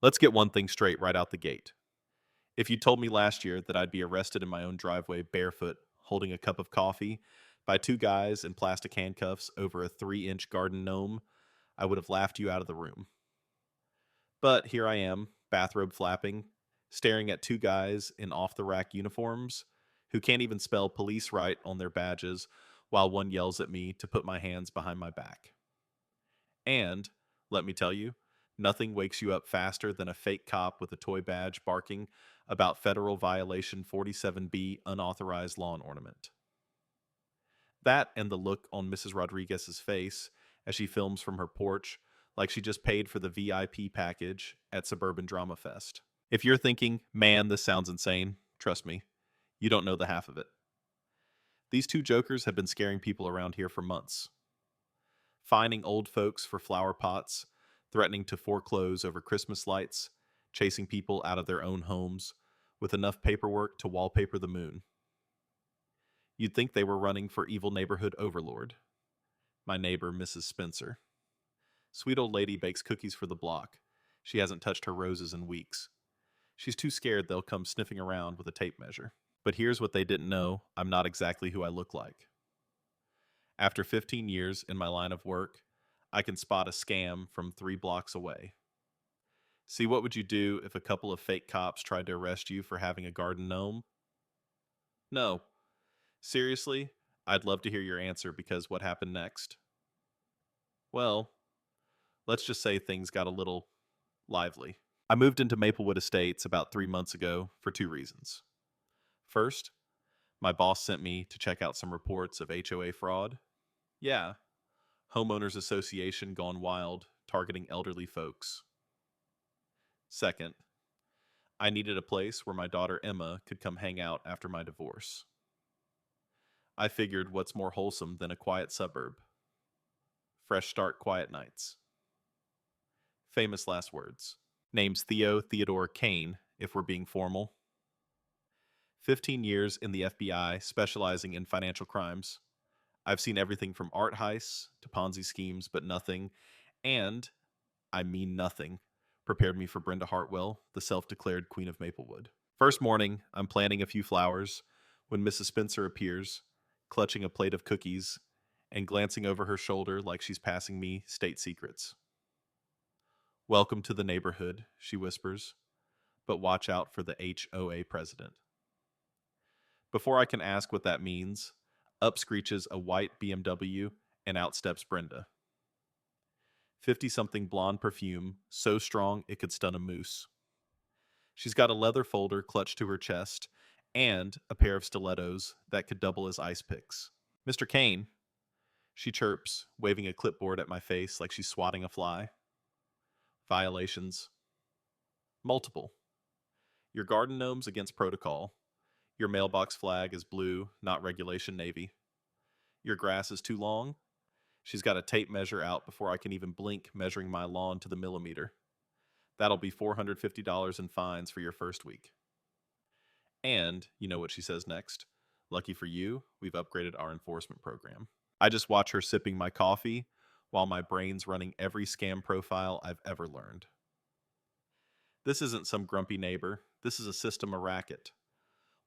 Let's get one thing straight right out the gate. If you told me last year that I'd be arrested in my own driveway barefoot, holding a cup of coffee, by two guys in plastic handcuffs over a 3-inch garden gnome, I would have laughed you out of the room. But here I am, bathrobe flapping, staring at two guys in off the rack uniforms who can't even spell police right on their badges while one yells at me to put my hands behind my back. And, let me tell you, nothing wakes you up faster than a fake cop with a toy badge barking about federal violation 47B unauthorized lawn ornament. That and the look on Mrs. Rodriguez's face as she films from her porch like she just paid for the VIP package at Suburban Drama Fest. If you're thinking, man, this sounds insane, trust me, you don't know the half of it. These two jokers have been scaring people around here for months. Fining old folks for flower pots, threatening to foreclose over Christmas lights, chasing people out of their own homes with enough paperwork to wallpaper the moon. You'd think they were running for evil neighborhood overlord. My neighbor, Mrs. Spencer. Sweet old lady bakes cookies for the block. She hasn't touched her roses in weeks. She's too scared they'll come sniffing around with a tape measure. But here's what they didn't know: I'm not exactly who I look like. After 15 years in my line of work, I can spot a scam from 3 blocks away. See, what would you do if a couple of fake cops tried to arrest you for having a garden gnome? No. Seriously, I'd love to hear your answer because what happened next? Well, let's just say things got a little lively. I moved into Maplewood Estates about 3 months ago for two reasons. First, my boss sent me to check out some reports of HOA fraud. Yeah, homeowners association gone wild, targeting elderly folks. Second, I needed a place where my daughter Emma could come hang out after my divorce. I figured what's more wholesome than a quiet suburb? Fresh start, quiet nights. Famous last words. Name's Theo Theodore Kane, if we're being formal. 15 years in the FBI, specializing in financial crimes. I've seen everything from art heists to Ponzi schemes, but nothing, and I mean nothing, prepared me for Brenda Hartwell, the self-declared Queen of Maplewood. First morning, I'm planting a few flowers when Mrs. Spencer appears, clutching a plate of cookies and glancing over her shoulder like she's passing me state secrets. Welcome to the neighborhood, she whispers, but watch out for the HOA president. Before I can ask what that means, up screeches a white BMW and out steps Brenda. 50-something blonde perfume, so strong it could stun a moose. She's got a leather folder clutched to her chest and a pair of stilettos that could double as ice picks. Mr. Kane, she chirps, waving a clipboard at my face like she's swatting a fly. Violations. Multiple. Your garden gnome's against protocol. Your mailbox flag is blue, not regulation navy. Your grass is too long. She's got a tape measure out before I can even blink, measuring my lawn to the millimeter. That'll be $450 in fines for your first week. And, you know what she says next? Lucky for you, we've upgraded our enforcement program. I just watch her sipping my coffee while my brain's running every scam profile I've ever learned. This isn't some grumpy neighbor. This is a system of racket.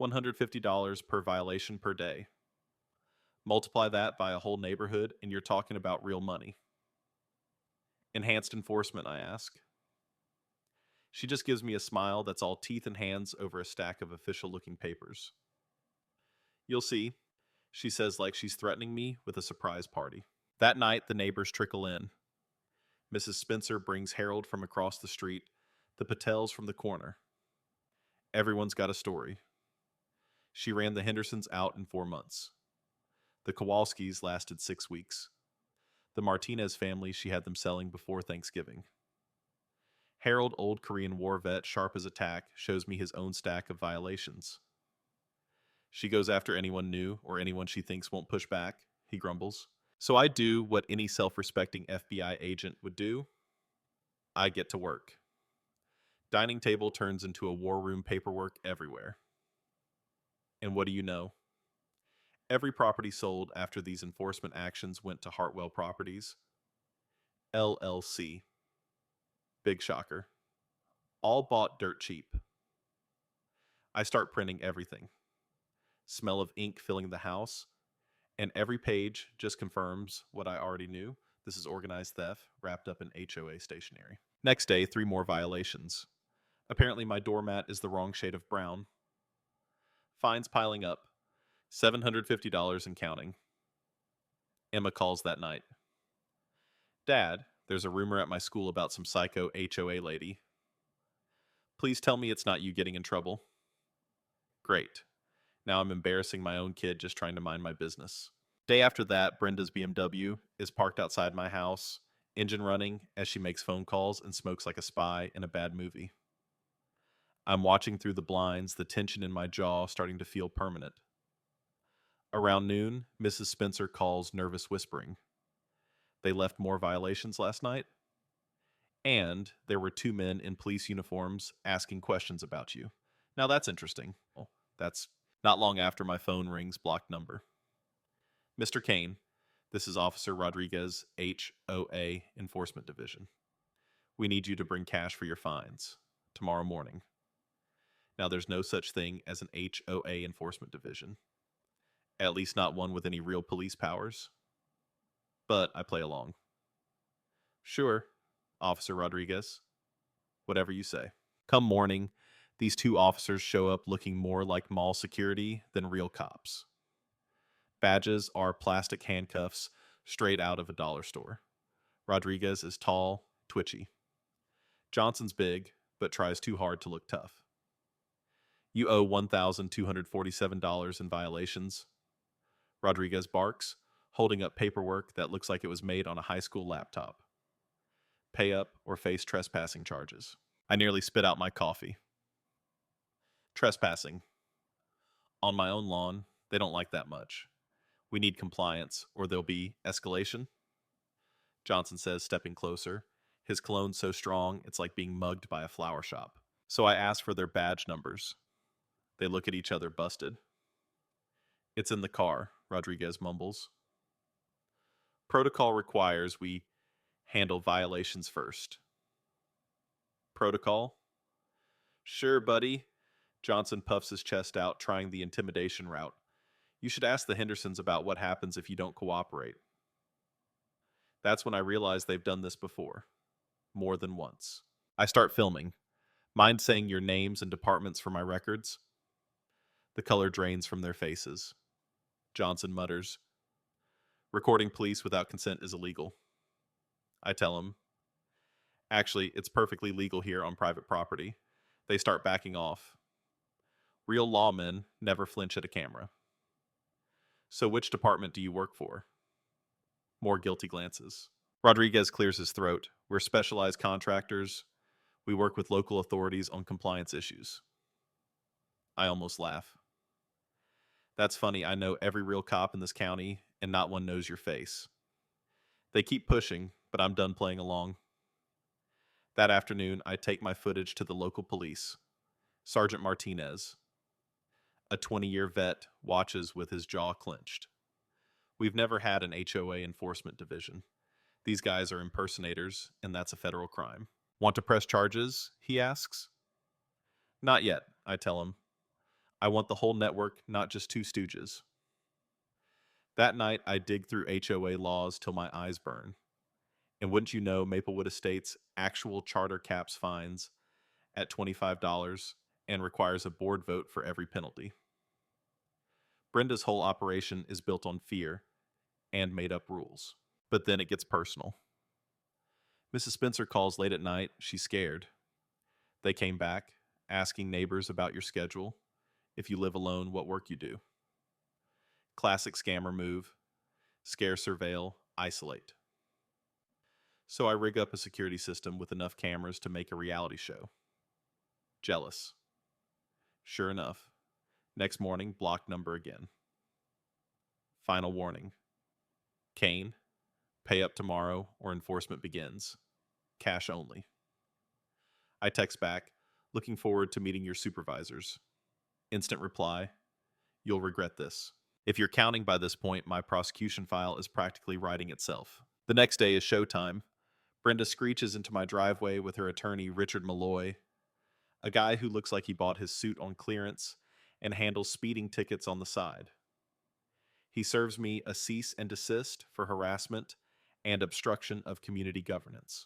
$150 per violation per day. Multiply that by a whole neighborhood, and you're talking about real money. Enhanced enforcement, I ask. She just gives me a smile that's all teeth and hands over a stack of official-looking papers. You'll see, she says like she's threatening me with a surprise party. That night, the neighbors trickle in. Mrs. Spencer brings Harold from across the street, the Patels from the corner. Everyone's got a story. She ran the Hendersons out in 4 months. The Kowalskis lasted 6 weeks. The Martinez family, she had them selling before Thanksgiving. Harold, old Korean War vet, sharp as a tack, shows me his own stack of violations. She goes after anyone new or anyone she thinks won't push back, he grumbles. So I do what any self-respecting FBI agent would do. I get to work. Dining table turns into a war room, paperwork everywhere. And what do you know? Every property sold after these enforcement actions went to Hartwell Properties, LLC. Big shocker. All bought dirt cheap. I start printing everything. Smell of ink filling the house, and every page just confirms what I already knew. This is organized theft wrapped up in HOA stationery. Next day, 3 more violations. Apparently, my doormat is the wrong shade of brown. Fines piling up. $750 and counting. Emma calls that night. Dad, there's a rumor at my school about some psycho HOA lady. Please tell me it's not you getting in trouble. Great. Now I'm embarrassing my own kid just trying to mind my business. Day after that, Brenda's BMW is parked outside my house, engine running as she makes phone calls and smokes like a spy in a bad movie. I'm watching through the blinds, the tension in my jaw starting to feel permanent. Around noon, Mrs. Spencer calls, nervous whispering. They left more violations last night, and there were 2 men in police uniforms asking questions about you. Now that's interesting. Well, that's not long after my phone rings, blocked number. Mr. Kane, this is Officer Rodriguez, HOA Enforcement Division. We need you to bring cash for your fines tomorrow morning. Now, there's no such thing as an HOA Enforcement Division, at least not one with any real police powers. But I play along. Sure, Officer Rodriguez. Whatever you say. Come morning, these 2 officers show up looking more like mall security than real cops. Badges are plastic handcuffs straight out of a dollar store. Rodriguez is tall, twitchy. Johnson's big, but tries too hard to look tough. You owe $1,247 in violations. Rodriguez barks, holding up paperwork that looks like it was made on a high school laptop. Pay up or face trespassing charges. I nearly spit out my coffee. Trespassing. On my own lawn, they don't like that much. We need compliance, or there'll be escalation. Johnson says, stepping closer. His cologne's so strong, it's like being mugged by a flower shop. So I ask for their badge numbers. They look at each other, busted. It's in the car, Rodriguez mumbles. Protocol requires we handle violations first. Protocol? Sure, buddy. Johnson puffs his chest out, trying the intimidation route. You should ask the Hendersons about what happens if you don't cooperate. That's when I realize they've done this before. More than once. I start filming. Mind saying your names and departments for my records? The color drains from their faces. Johnson mutters, recording police without consent is illegal. I tell him, actually, it's perfectly legal here on private property. They start backing off. Real lawmen never flinch at a camera. So which department do you work for? More guilty glances. Rodriguez clears his throat. We're specialized contractors. We work with local authorities on compliance issues. I almost laugh. That's funny, I know every real cop in this county, and not one knows your face. They keep pushing, but I'm done playing along. That afternoon, I take my footage to the local police. Sergeant Martinez, a 20-year vet, watches with his jaw clenched. We've never had an HOA enforcement division. These guys are impersonators, and that's a federal crime. Want to press charges? He asks. Not yet, I tell him. I want the whole network, not just 2 stooges. That night, I dig through HOA laws till my eyes burn. And wouldn't you know, Maplewood Estates actual charter caps fines at $25 and requires a board vote for every penalty. Brenda's whole operation is built on fear and made up rules. But then it gets personal. Mrs. Spencer calls late at night. She's scared. They came back, asking neighbors about your schedule, if you live alone, what work you do. Classic scammer move. Scare, surveil, isolate. So I rig up a security system with enough cameras to make a reality show. Jealous. Sure enough, next morning, block number again. Final warning. Kane, pay up tomorrow or enforcement begins. Cash only. I text back, looking forward to meeting your supervisors. Instant reply, you'll regret this. If you're counting by this point, my prosecution file is practically writing itself. The next day is showtime. Brenda screeches into my driveway with her attorney, Richard Malloy. A guy who looks like he bought his suit on clearance and handles speeding tickets on the side. He serves me a cease and desist for harassment and obstruction of community governance.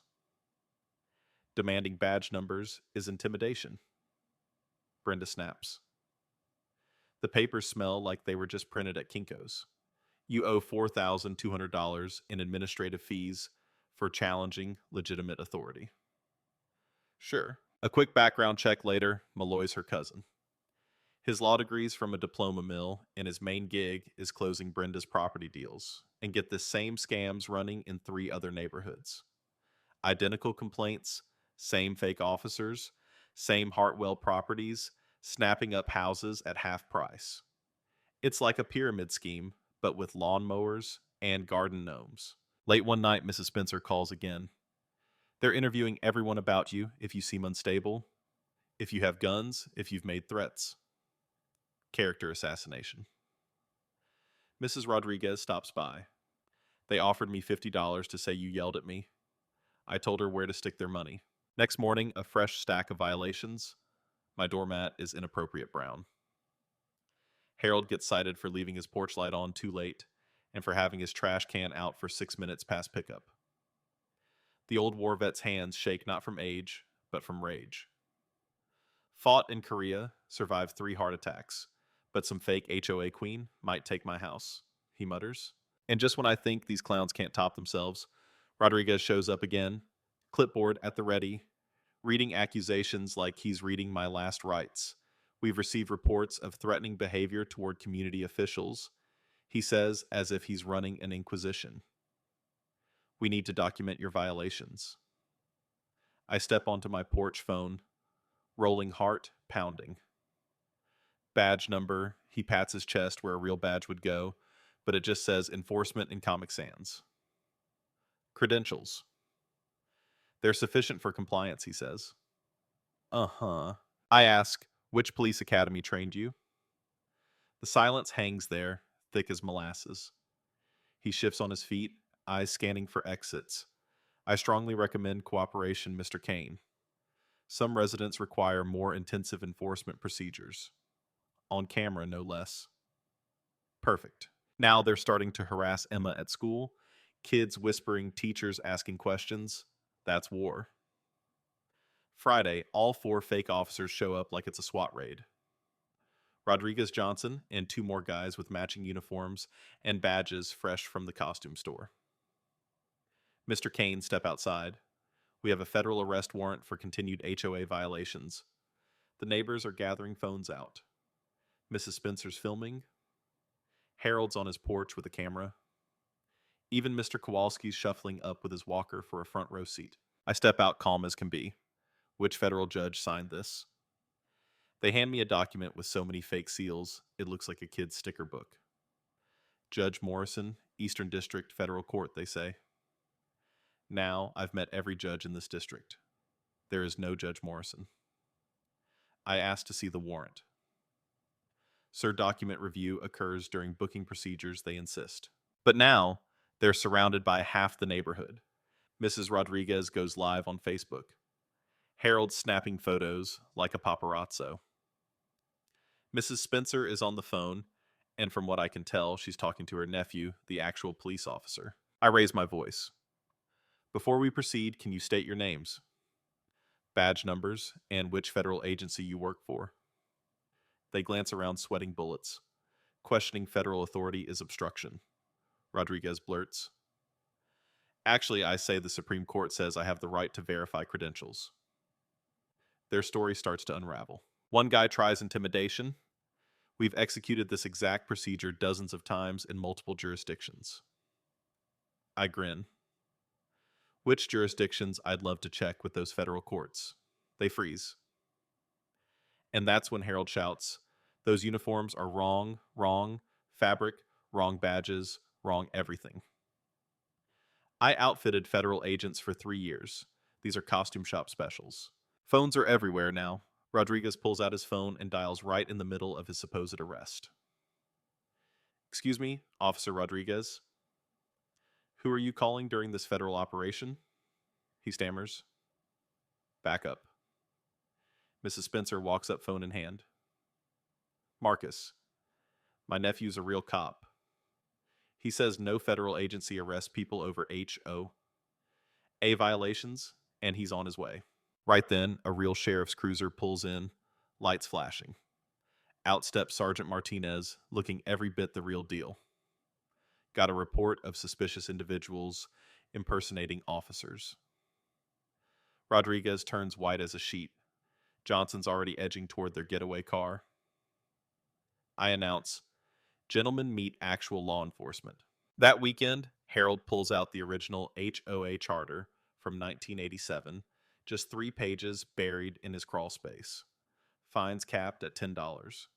Demanding badge numbers is intimidation. Brenda snaps. The papers smell like they were just printed at Kinko's. You owe $4,200 in administrative fees for challenging legitimate authority. Sure. A quick background check later, Malloy's her cousin. His law degree's from a diploma mill, and his main gig is closing Brenda's property deals, and get the same scams running in 3 other neighborhoods. Identical complaints, same fake officers, same Hartwell properties, snapping up houses at half price. It's like a pyramid scheme, but with lawnmowers and garden gnomes. Late one night, Mrs. Spencer calls again. They're interviewing everyone about you if you seem unstable, if you have guns, if you've made threats. Character assassination. Mrs. Rodriguez stops by. They offered me $50 to say you yelled at me. I told her where to stick their money. Next morning, a fresh stack of violations. My doormat is inappropriate brown. Harold gets cited for leaving his porch light on too late and for having his trash can out for 6 minutes past pickup. The old war vet's hands shake not from age, but from rage. Fought in Korea, survived 3 heart attacks, but some fake HOA queen might take my house, he mutters. And just when I think these clowns can't top themselves, Rodriguez shows up again, clipboard at the ready, reading accusations like he's reading my last rites. We've received reports of threatening behavior toward community officials, he says as if he's running an inquisition. We need to document your violations. I step onto my porch phone, rolling heart pounding. Badge number, he pats his chest where a real badge would go, but it just says enforcement in Comic Sans. Credentials. They're sufficient for compliance, he says. Uh-huh. I ask, which police academy trained you? The silence hangs there, thick as molasses. He shifts on his feet, eyes scanning for exits. I strongly recommend cooperation, Mr. Kane. Some residents require more intensive enforcement procedures. On camera, no less. Perfect. Now they're starting to harass Emma at school. Kids whispering, teachers asking questions. That's war. Friday, all 4 fake officers show up like it's a SWAT raid. Rodriguez Johnson and 2 more guys with matching uniforms and badges fresh from the costume store. Mr. Kane, step outside. We have a federal arrest warrant for continued HOA violations. The neighbors are gathering phones out. Mrs. Spencer's filming. Harold's on his porch with a camera. Even Mr. Kowalski's shuffling up with his walker for a front row seat. I step out calm as can be. Which federal judge signed this? They hand me a document with so many fake seals, it looks like a kid's sticker book. Judge Morrison, Eastern District Federal Court, they say. Now I've met every judge in this district. There is no Judge Morrison. I ask to see the warrant. Sir, document review occurs during booking procedures, they insist. But now, they're surrounded by half the neighborhood. Mrs. Rodriguez goes live on Facebook. Harold snapping photos like a paparazzo. Mrs. Spencer is on the phone, and from what I can tell, she's talking to her nephew, the actual police officer. I raise my voice. Before we proceed, can you state your names, badge numbers, and which federal agency you work for? They glance around, sweating bullets. Questioning federal authority is obstruction. Rodriguez blurts. Actually, I say the Supreme Court says I have the right to verify credentials. Their story starts to unravel. One guy tries intimidation. We've executed this exact procedure dozens of times in multiple jurisdictions. I grin. Which jurisdictions I'd love to check with those federal courts? They freeze. And that's when Harold shouts, those uniforms are wrong, wrong, fabric, wrong badges, wrong everything. I outfitted federal agents for 3 years. These are costume shop specials. Phones are everywhere now. Rodriguez pulls out his phone and dials right in the middle of his supposed arrest. Excuse me, Officer Rodriguez. Who are you calling during this federal operation? He stammers. Back up. Mrs. Spencer walks up, phone in hand. Marcus, my nephew's a real cop. He says no federal agency arrests people over HOA violations, and he's on his way. Right then, a real sheriff's cruiser pulls in, lights flashing. Out steps Sergeant Martinez, looking every bit the real deal. Got a report of suspicious individuals impersonating officers. Rodriguez turns white as a sheet. Johnson's already edging toward their getaway car. I announce, gentlemen meet actual law enforcement. That weekend, Harold pulls out the original HOA charter from 1987, just 3 pages buried in his crawl space. Fines capped at $10.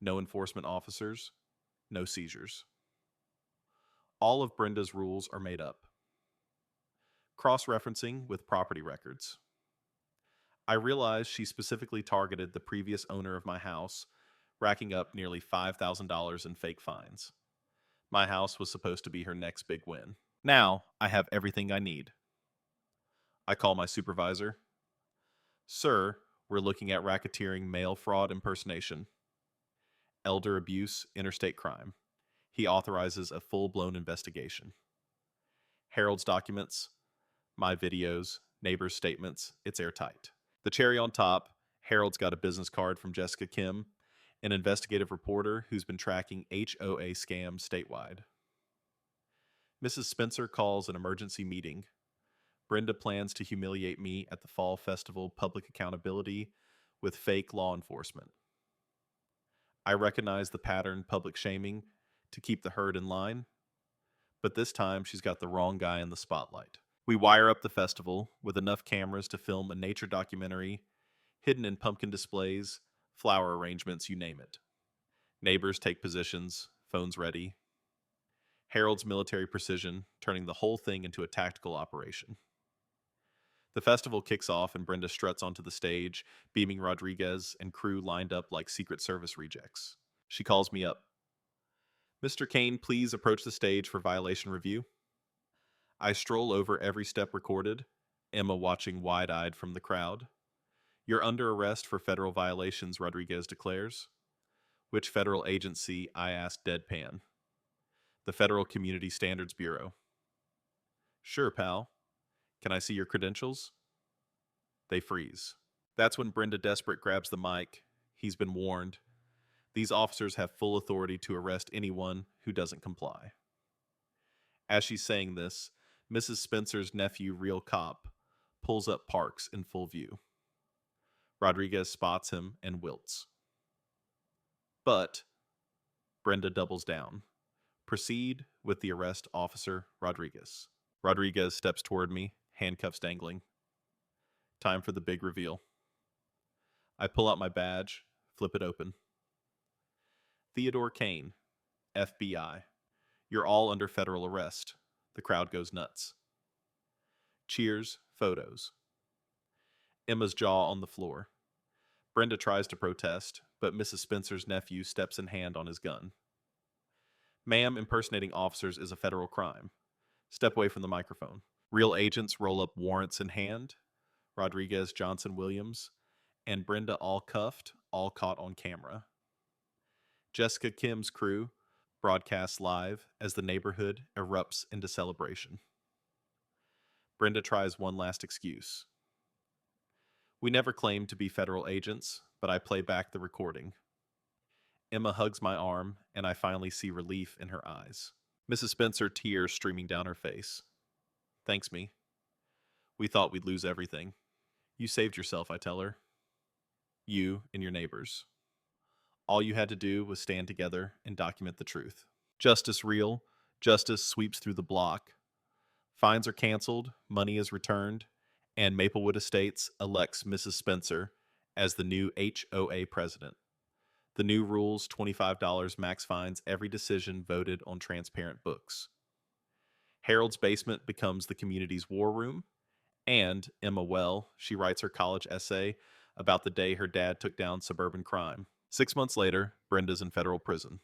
No enforcement officers, no seizures. All of Brenda's rules are made up. Cross-referencing with property records. I realize she specifically targeted the previous owner of my house, racking up nearly $5,000 in fake fines. My house was supposed to be her next big win. Now, I have everything I need. I call my supervisor. Sir, we're looking at racketeering, mail fraud impersonation, elder abuse, interstate crime. He authorizes a full-blown investigation. Harold's documents, my videos, neighbors' statements, it's airtight. The cherry on top, Harold's got a business card from Jessica Kim, an investigative reporter who's been tracking HOA scams statewide. Mrs. Spencer calls an emergency meeting. Brenda plans to humiliate me at the Fall Festival public accountability with fake law enforcement. I recognize the pattern public shaming to keep the herd in line, but this time she's got the wrong guy in the spotlight. We wire up the festival with enough cameras to film a nature documentary, hidden in pumpkin displays, flower arrangements, you name it. Neighbors take positions, phones ready. Harold's military precision, turning the whole thing into a tactical operation. The festival kicks off and Brenda struts onto the stage, beaming Rodriguez and crew lined up like Secret Service rejects. She calls me up. Mr. Kane, please approach the stage for violation review. I stroll over every step recorded, Emma watching wide-eyed from the crowd. You're under arrest for federal violations, Rodriguez declares. Which federal agency? I ask deadpan. The Federal Community Standards Bureau. Sure, pal. Can I see your credentials? They freeze. That's when Brenda Desperate grabs the mic. He's been warned. These officers have full authority to arrest anyone who doesn't comply. As she's saying this, Mrs. Spencer's nephew, Real Cop, pulls up Parks in full view. Rodriguez spots him and wilts. But Brenda doubles down. Proceed with the arrest, Officer Rodriguez. Rodriguez steps toward me, handcuffs dangling. Time for the big reveal. I pull out my badge, flip it open. Theodore Kane, FBI. You're all under federal arrest. The crowd goes nuts. Cheers, photos. Emma's jaw on the floor. Brenda tries to protest, but Mrs. Spencer's nephew steps in hand on his gun. Ma'am, impersonating officers is a federal crime. Step away from the microphone. Real agents roll up warrants in hand. Rodriguez, Johnson, Williams, and Brenda all cuffed, all caught on camera. Jessica Kim's crew broadcasts live as the neighborhood erupts into celebration. Brenda tries one last excuse. We never claimed to be federal agents, but I play back the recording. Emma hugs my arm, and I finally see relief in her eyes. Mrs. Spencer, tears streaming down her face. Thanks me. We thought we'd lose everything. You saved yourself, I tell her. You and your neighbors. All you had to do was stand together and document the truth. Justice real. Justice sweeps through the block. Fines are canceled, money is returned, and Maplewood Estates elects Mrs. Spencer as the new HOA president. The new rules, $25 max fines, every decision voted on transparent books. Harold's basement becomes the community's war room, and Emma Well, she writes her college essay about the day her dad took down suburban crime. 6 months later, Brenda's in federal prison.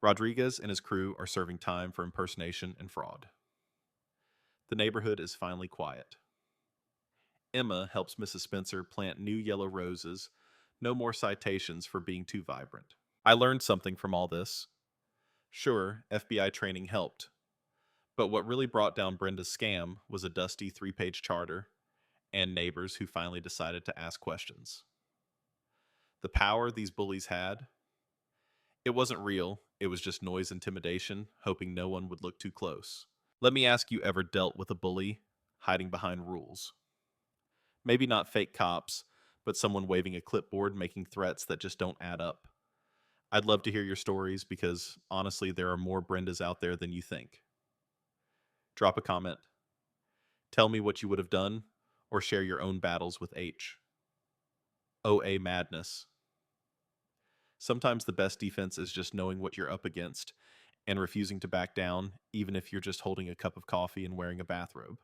Rodriguez and his crew are serving time for impersonation and fraud. The neighborhood is finally quiet. Emma helps Mrs. Spencer plant new yellow roses. No more citations for being too vibrant. I learned something from all this. Sure, FBI training helped, but what really brought down Brenda's scam was a dusty 3-page charter and neighbors who finally decided to ask questions. The power these bullies had, it wasn't real, it was just noise intimidation, hoping no one would look too close. Let me ask, you ever dealt with a bully hiding behind rules? Maybe not fake cops, but someone waving a clipboard making threats that just don't add up. I'd love to hear your stories because honestly, there are more Brendas out there than you think. Drop a comment. Tell me what you would have done, or share your own battles with H. OA madness. Sometimes the best defense is just knowing what you're up against and refusing to back down, even if you're just holding a cup of coffee and wearing a bathrobe.